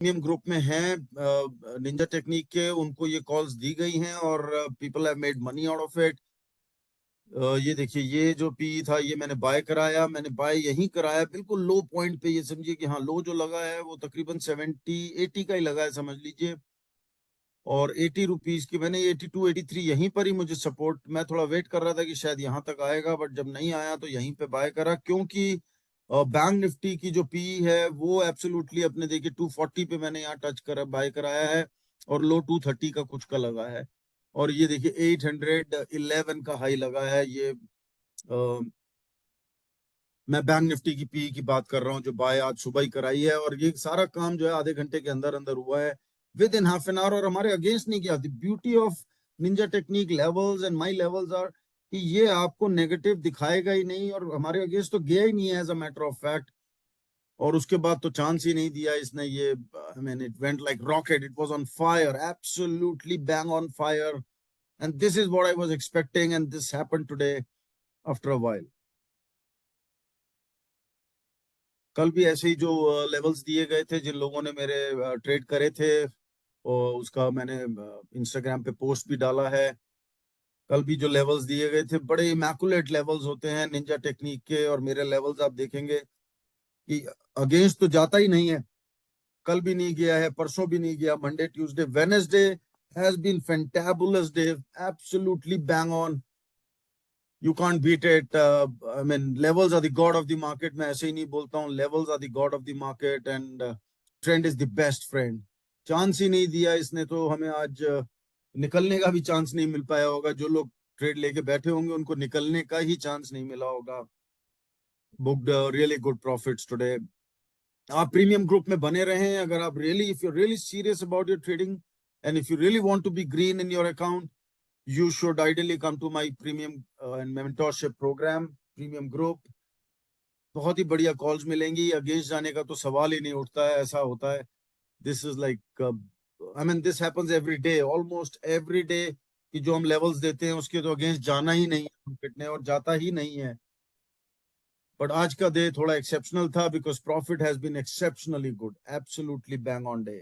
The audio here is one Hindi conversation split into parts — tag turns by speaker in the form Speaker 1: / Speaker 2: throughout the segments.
Speaker 1: प्रीमियम ग्रुप में हैं निंजा टेक्निक के, उनको ये कॉल्स दी गई हैं और people have made money out of it. ये देखिए, ये जो पी था ये मैंने बाय कराया, मैंने बाय यहीं कराया बिल्कुल लो पॉइंट पे। ये समझिए कि हाँ, लो जो लगा है वो तकरीबन 70-80 का ही लगा है समझ लीजिए। और 80 रुपीज की मैंने 82-83 यहीं पर ही मुझे सपोर्ट, मैं थोड़ा वेट कर रहा था कि शायद यहाँ तक आएगा, बट जब नहीं आया तो यहीं पे बाय करा। क्योंकि बैंक निफ्टी की जो पी है वो एब्सोल्युटली अपने देखिए 240 पे मैंने यहाँ टच करा, बाय कराया है, और लो 230 का कुछ का लगा है। और ये देखिए 811 का हाई लगा है। ये मैं बैंक निफ्टी की पी की बात कर रहा हूँ जो बाय आज सुबह ही कराई है, और ये सारा काम जो है आधे घंटे के अंदर अंदर हुआ है, within half an hour, और हमारे अगेंस्ट नहीं किया। The beauty of ninja technique levels and my levels are कि ये आपको नेगेटिव दिखाएगा ही नहीं, और हमारे अगेंस्ट तो गया ही नहीं है as a matter of fact. और उसके बाद तो चांस ही नहीं दिया इसने। ये I mean it went like rocket, it was on fire, absolutely bang on fire, and this is what I was expecting, and this happened today after a while. कल भी ऐसे ही जो लेवल्स दिए गए थे, जिन लोगों ने मेरे ट्रेड करे थे, और उसका मैंने इंस्टाग्राम पे पोस्ट भी डाला है। कल भी जो लेवल्स दिए गए थे बड़े इमैकुलेट लेवल्स होते हैं निंजा टेक्निक के, और मेरे लेवल्स आप देखेंगे कि अगेंस्ट तो जाता ही नहीं है। कल भी नहीं गया है, परसों भी नहीं गया, Monday Tuesday Wednesday has been fantabulous day, absolutely bang on. You can't beat it. I mean levels are the god of the market, मैं ऐसे ही नहीं बोलता हूँ, levels are the god of the market, and trend is the best friend. Chance ही नहीं दिया इसने, तो हमें आज निकलने का भी चांस नहीं मिल पाया होगा। जो लोग ट्रेड लेके बैठे होंगे उनको निकलने का ही चांस नहीं मिला होगा। Booked really good profits today. आप प्रीमियम ग्रुप में बने रहें अगर आप really, if you really serious about your trading, and if you really want to be green in your account, you should ideally come to my premium and mentorship program, premium group. बहुत ही बढ़िया कॉल्स मिलेंगी, अगेंस्ट जाने का तो सवाल ही नहीं उठता है, ऐसा होता है। This is like I mean this happens every day, almost every day, कि जो हम लेवल्स देते हैं उसके तो अगेंस्ट जाना ही नहीं है मार्केट ने, और जाता ही नहीं है। बट आज का डे थोड़ा एक्सेप्शनल था because profit has been exceptionally good, absolutely bang on day.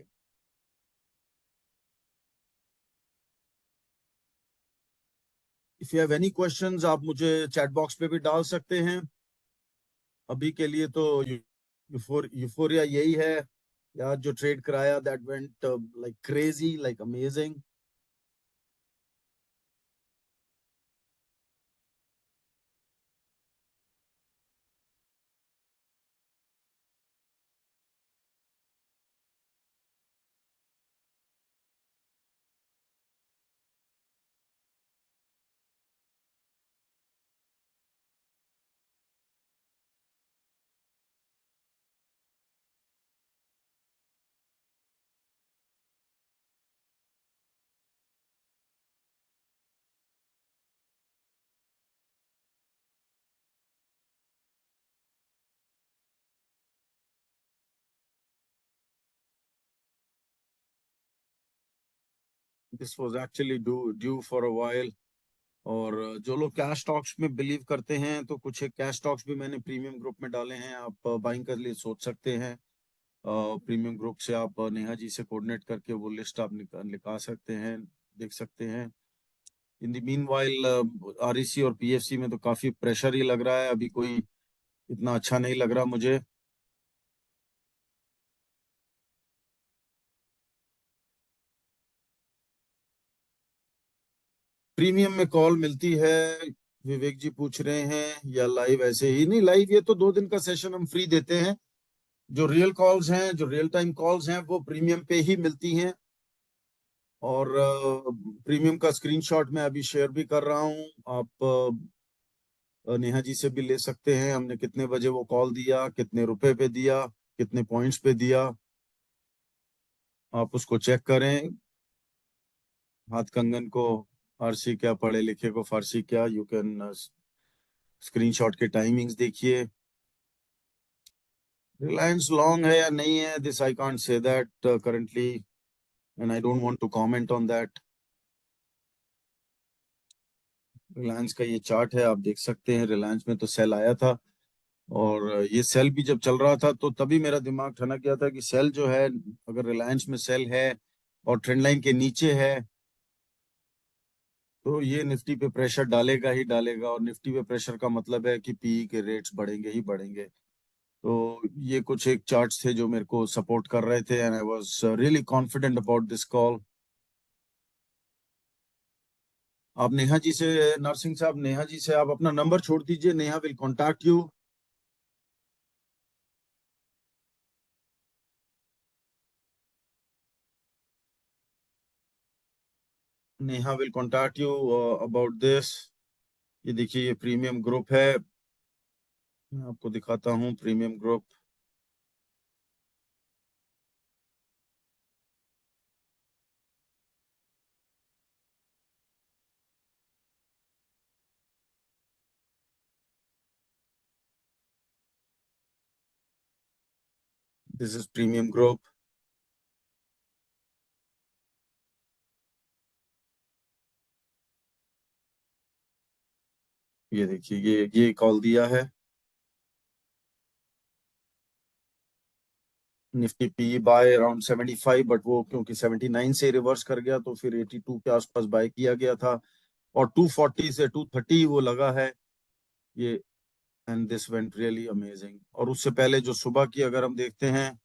Speaker 1: If you have any questions आप मुझे चैट बॉक्स पे भी डाल सकते हैं। अभी के लिए तो यूफोरिया यही है यार, जो ट्रेड कराया that went like crazy, like amazing. This was actually due for a while. और जो लोग कैश स्टॉक्स में बिलीव करते हैं तो कुछ एक कैश स्टॉक्स भी मैंने प्रीमियम ग्रुप में डाले हैं, आप बाइंग कर लिए सोच सकते हैं। प्रीमियम ग्रुप से आप नेहा जी से कोऑर्डिनेट करके वो लिस्ट आप निकाल सकते हैं, देख सकते हैं। In the mean while REC और पीएफसी में तो काफी प्रेशर ही लग रहा है, अभी कोई इतना अच्छा नहीं लग रहा मुझे। प्रीमियम में कॉल मिलती है, विवेक जी पूछ रहे हैं, या लाइव ऐसे ही? नहीं, लाइव ये तो 2 दिन का सेशन हम फ्री देते हैं। जो रियल कॉल्स हैं, जो रियल टाइम कॉल्स हैं, वो प्रीमियम पे ही मिलती हैं। और प्रीमियम का स्क्रीनशॉट मैं अभी शेयर भी कर रहा हूँ, आप नेहा जी से भी ले सकते हैं, हमने कितने बजे वो कॉल दिया, कितने रुपए पे दिया, कितने पॉइंट्स पे दिया, आप उसको चेक करें। हाथ कंगन को फारसी क्या, पढ़े लिखे को फारसी क्या, यू कैन स्क्रीनशॉट के टाइमिंग्स देखिए। रिलायंस लॉन्ग है या नहीं है, this I can't say that currently, and I don't want to comment on that. Reliance का ये चार्ट है, आप देख सकते हैं, रिलायंस में तो सेल आया था, और ये सेल भी जब चल रहा था तो तभी मेरा दिमाग ठनक गया था कि सेल जो है, अगर रिलायंस में सेल है और ट्रेंड लाइन के नीचे है, तो ये निफ्टी पे प्रेशर डालेगा ही डालेगा। और निफ्टी पे प्रेशर का मतलब है कि पीई के रेट्स बढ़ेंगे ही बढ़ेंगे। तो ये कुछ एक चार्ट्स थे जो मेरे को सपोर्ट कर रहे थे, and I was really confident about this call. आप नेहा जी से, नरसिंह साहब, नेहा जी से आप अपना नंबर छोड़ दीजिए, Neha will contact you. Neha will contact you about this. ये देखिए, ये प्रीमियम ग्रुप है, मैं आपको दिखाता हूँ premium group. This is premium group. ये देखिए, ये कॉल दिया है। Nifty P by around 75, but वो क्योंकि 79 से रिवर्स कर गया तो फिर 82 के आसपास बाय किया गया था। और 240 से 230 वो लगा है ये। And this went really amazing. और उससे पहले जो सुबह की अगर हम देखते हैं,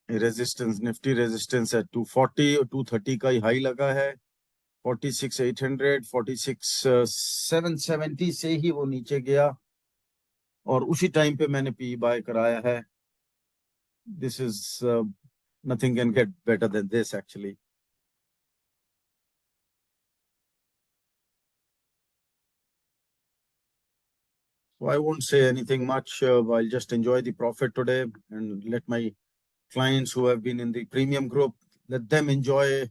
Speaker 1: रेजिस्टेंस, निफ्टी रेजिस्टेंस है 240 और 230 का ही हाई लगा है। 46,800, 46,770 से ही वो नीचे गया और उसी टाइम पे मैंने पी बाय कराया है। This is, nothing can get better than this actually. So I won't say anything much. I'll just enjoy the profit today and let my clients who have been in the premium group, let them enjoy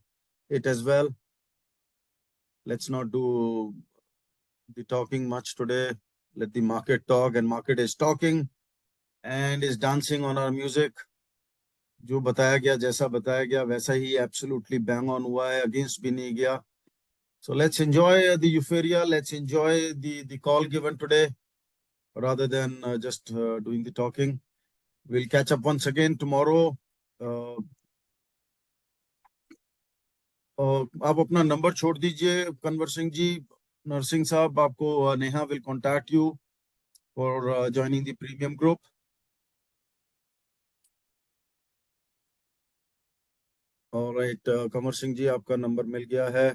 Speaker 1: it as well. Let's not do the talking much today. Let the market talk, and market is talking and is dancing on our music. जो बताया गया, जैसा बताया गया वैसा ही एब्सोल्युटली बैंग ऑन हुआ है, अगेंस्ट भी नहीं गया। So let's enjoy the euphoria. Let's enjoy the call given today rather than just doing the talking. We'll catch up once again tomorrow. Uh, आप अपना नंबर छोड़ दीजिए कन्वर सिंह जी। नरसिंह साहब, आपको Neha will contact you for joining the premium group. और राइट, कंवर सिंह जी, आपका नंबर मिल गया है।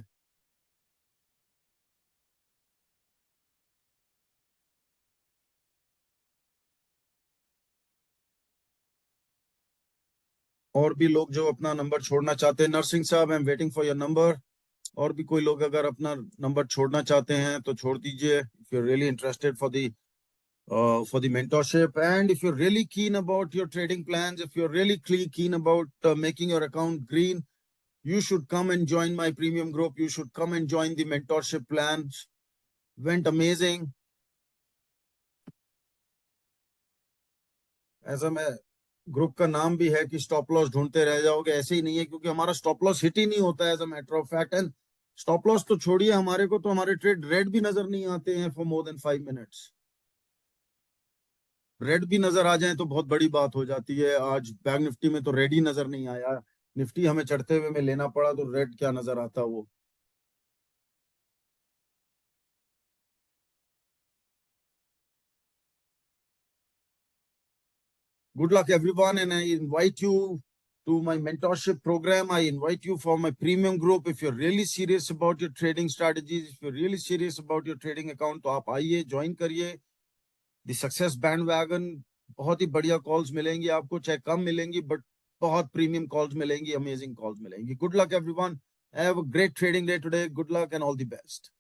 Speaker 1: और भी लोग जो अपना नंबर छोड़ना चाहते हैं, नरसिंह साहब, I am waiting for your number. और भी कोई लोग अगर अपना नंबर छोड़ना चाहते हैं तो छोड़ दीजिए, if you really interested for the mentorship, and if you're really keen about your trading plans, if you're really keen about making your account green, you should come and join my premium group. You should come and join the mentorship plans. Went amazing. ऐसा मैं, ग्रुप का नाम भी है कि स्टॉप लॉस ढूंढते रह जाओगे, ऐसे ही नहीं है, क्योंकि हमारा स्टॉप लॉस हिट ही नहीं होता है as a matter of fact. And stop loss तो छोड़िए, हमारे को तो हमारे ट्रेड रेड भी नजर नहीं आते हैं for more than 5 minutes. Red भी नजर आ जाए तो बहुत बड़ी बात हो जाती है। आज बैंक निफ्टी में तो रेड ही नजर नहीं आया। निफ्टी हमें चढ़ते हुए में लेना पड़ा तो रेड क्या नजर आता वो। Good luck, everyone, and I invite you to my mentorship program. I invite you for my premium group. If you're really serious about your trading strategies, if you're really serious about your trading account, तो आप आइए, ज्वाइन करिए द सक्सेस बैंड वैगन। बहुत ही बढ़िया कॉल्स मिलेंगी आपको, चाहे कम मिलेंगी बट बहुत प्रीमियम कॉल्स मिलेंगी, अमेजिंग कॉल्स मिलेंगी। Good luck everyone, have a great trading day today. Good luck and all the best.